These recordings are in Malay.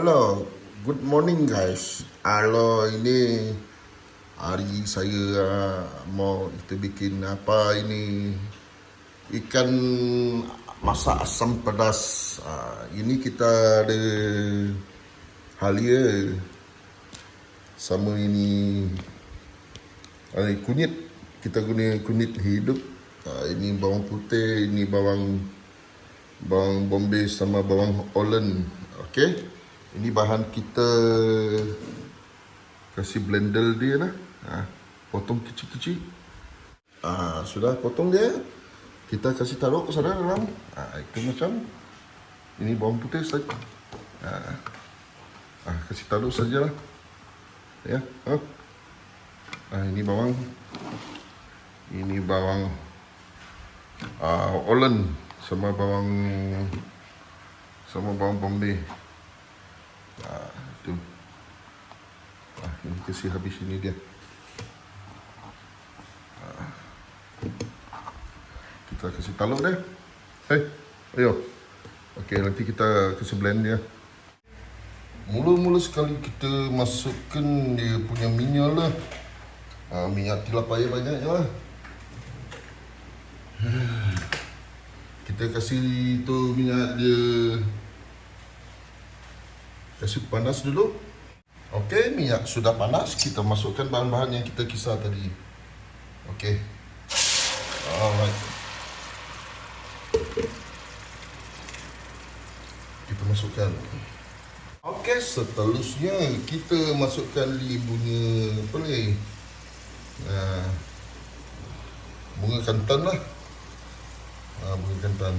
Halo, good morning guys. Halo, ini hari saya mau kita bikin apa ini? Ikan masak asam pedas. Ini kita ada halia sama ini kunyit. Kita guna kunyit hidup. Ini bawang putih, ini bawang bombay sama bawang holland. Okey. Ini bahan kita kasih blender dia lah. Potong kecil-kecil. Sudah potong dia. Kita kasih taruh ke sana dalam. Itu macam ini bawang putih saja. Kasih taruh sajalah. Ya. Ini bawang. Ini bawang holland sama bawang bombay. Tu. Ini kasih habis ini dia. Kita kasih taruh deh. Ayo. Okey, nanti kita kasih blend dia. Mula-mula sekali kita masukkan dia punya minyak lah. Minyak tidak payah banyak lah. Kita kasih tu minyak dia. Kasih panas dulu. Okey, minyak sudah panas. Kita masukkan bahan-bahan yang kita kisar tadi. Okey. Alright. Kita masukkan. Okey, seterusnya kita masukkan punya apa ni? Bunga kantan lah. Bunga kantan.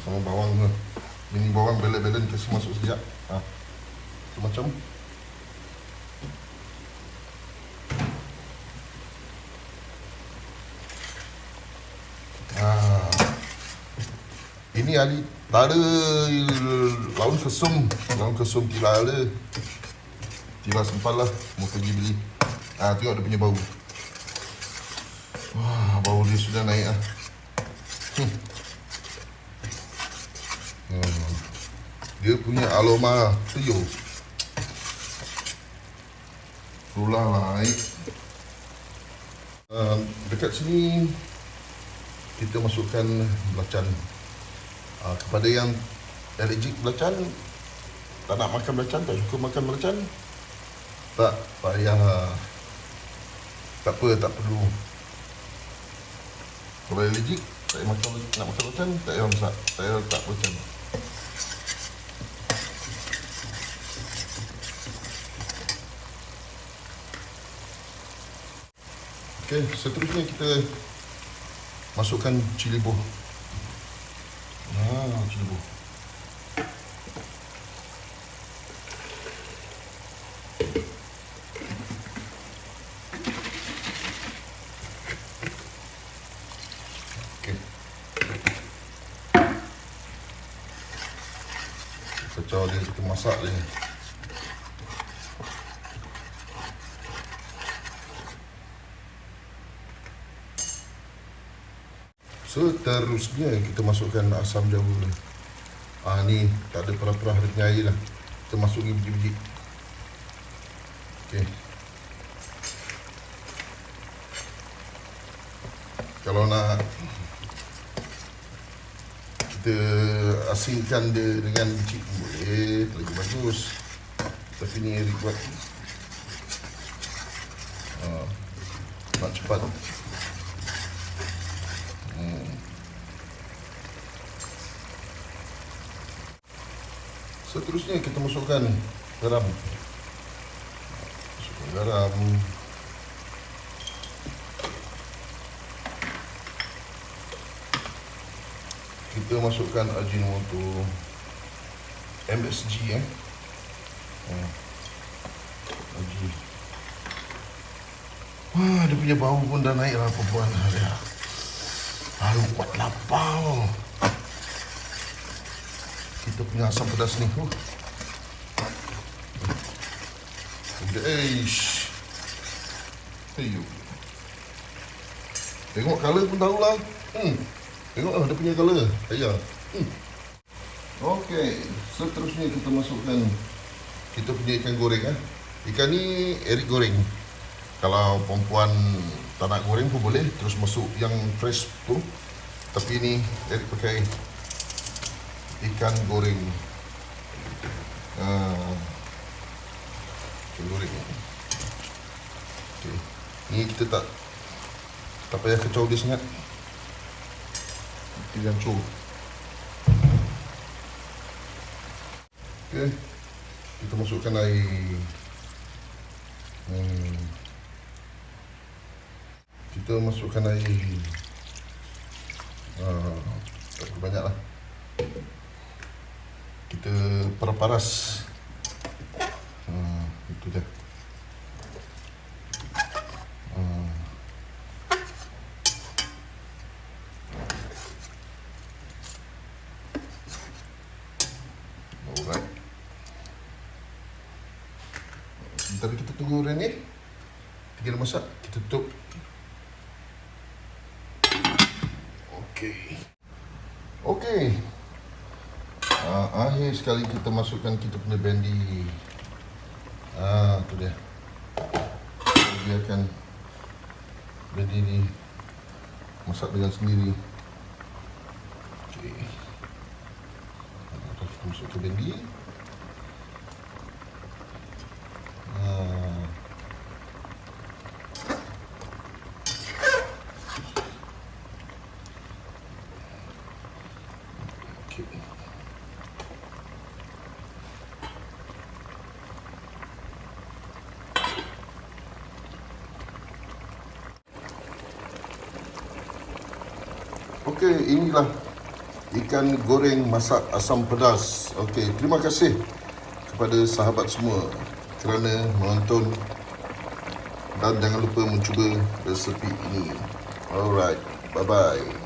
Sama bawang lah. Ini bawang belen-belen kasih masuk sekejap. Tu macam. Ini ali tak ada laun kesum tidak ada. Tidak sempat lah mau pergi beli. Tengok dia punya bau. Bau dia sudah naik . Dia punya aroma tuyul. Tulang naik. Dekat sini kita masukkan belacan. Kepada yang allergic belacan, tak nak makan belacan, tak suka makan belacan, tak payah. Tak apa, tak perlu. Kalau allergic, nak makan belacan, tak payah masak, tak payah letak belacan. Okey, seterusnya kita masukkan cili buah. Cili buah. Okey. Kacau dia, kita masak dia. Seterusnya kita masukkan asam jawa. Ni tak ada perah-perah dia punya air lah. Kita masukkan biji-biji. Okey. Kalau nak kita asingkan dia dengan biji boleh, lagi bagus. Tapi ni request nak cepat. Seterusnya kita masukkan garam. Kita masukkan Ajinomoto MSG . Dia punya bau pun dah naik lah perempuan. Kuat lapar. Kita punya asam pedas ni. Tengok color pun tahulah. Tengok dia punya color. Okey, seterusnya kita masukkan kita punya ikan goreng. Ikan ni Eric goreng. Kalau perempuan tak nak goreng pun boleh, terus masuk yang fresh tu. Tapi ni Eric pakai ikan goreng. Ikan goreng. Okay. Ni kita tak payah kacau dia sangat. Kita hancur. Okay. Kita masukkan air. Kita masukkan air. Tak perlu banyak lah. Kita paras. Itu je. Alright. Sebentar kita tunggu goreng ni. Tinggal masak, kita tutup. Okey. Akhir sekali kita masukkan kita punya brandy. Tu dia. Biarkan brandy ni masak dengan sendiri. Okey. Kita masukkan brandy. Okey, inilah ikan goreng masak asam pedas. Okey, terima kasih kepada sahabat semua kerana menonton dan jangan lupa mencuba resepi ini. Alright, bye-bye.